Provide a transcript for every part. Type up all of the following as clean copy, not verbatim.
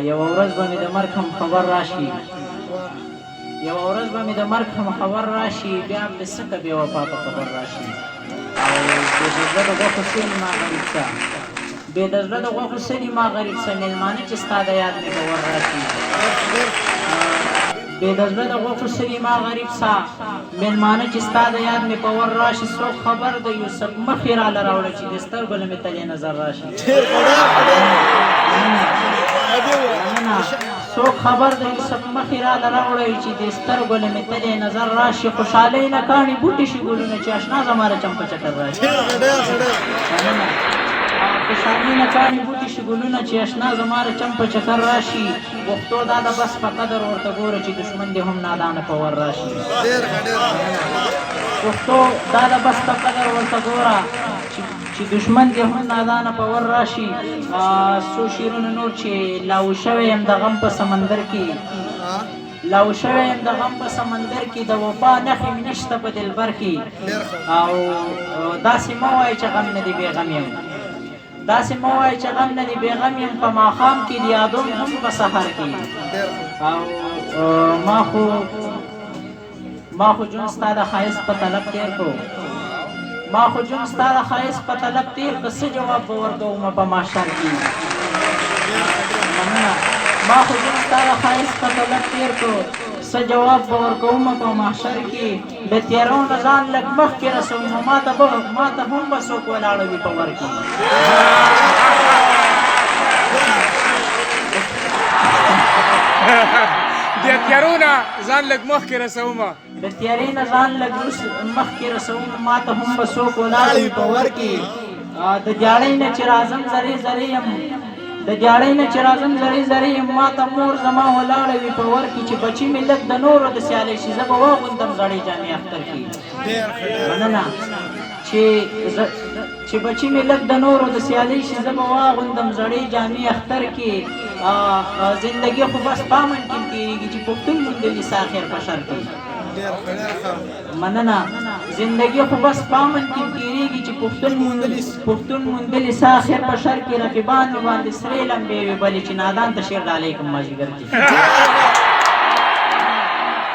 یو ورځ به مې د مرګ هم خبر راشي یو ورځ به مې د مرګ هم خبر راشي بیا به څه که بې وفا په خبر راشي او بې د زړه د غوښو سلي ما غریب څه بې د زړه د غوښو سلي ما غریب څه مېلمانه چې ستا د یاد مې به ور راشي بې د زړه د غوښو سلي ما غریب څه مېلمانه چې ستا د یاد مې په ور راشي څوک خبر د یوسف مخې راله راوړه چې د سترګو له مې تلې نظر راشي څوک خبر د یوسف مخې راله راوړی چې د سترګو له مې تلې نظر راشي خوشحالۍ نه کاڼي بوټي شي ګلونه چې اشنا زماره چمپه چکر راشي خوشحالۍ نه کاڼي بوټي شي ګلونه چې اشنا زماره چمپه چکر راشي پښتو دا د بس په قدر ورته ګوره چې دښمن دې هم نادانه په ور راشي پښتو دا د بس په قدر ورته ګوره چې دشمن دې هم نادانه په ور راشي څو شعرونه نور چې لاو شوی یم د غم په سمندر کې لاو شوی یم د غم په سمندر کې د وفا نښې مې نشته په دلبر کې او داسې مه وایه چې غم نه دی بېغم یم داسې مه وایه چې غم نه دی بېغم یم په ماښام کې د یادوم هم په سحر کې او ما خو جون ستا د ښایست په طلب تېر کړو ما خو جون ستا د ښایست په طلب تېر که څه جواب به ورکومه په محشر کې ما خو جون ستا د ښایست په طلب تېر کړو څه جواب به ورکومه په محشر کې د تېرو نه ځان لږ مخکې رسومه ما ته هم به څوک ولاړه وي په ور کې د تیارو نه ځان لږ مخکې رسومه د تیارې نه ځان لږ مخکې رسومه ما ته هم به څوک ولاړه وي په ور کې د دیاړۍ نه چې راځم زرې زرې یم د دیاړۍ نه چې راځم زرې زرې یم ما ته مور زما ولاړه وي په ور کې چې بچي مې لږ د نورو د سیالۍ شي زه به واغوندم زړې جامې اختر کې مننه چې بچي مې لږ د نورو د سیالۍ شي زه به واغوندم زړې جامې اختر کې زندگی خو بس پامن کې تېرېږي چې پښتون موندلي سا خیر په شر کې مننه زندگی خو بس پامن کې تېرېږي چې پښتون موندلي سا خیر په شر کې رقیبان مې باندې سرې لمبې وې بلې چې نادان ته شعر ډالۍ کړم مازدیګر کې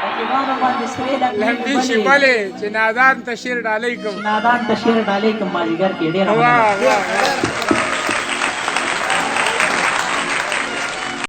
رقیبانو باندې سرې لمبې شي بلې چې نادان ته شعر ډالۍ کړم مازدیګر کې ډېره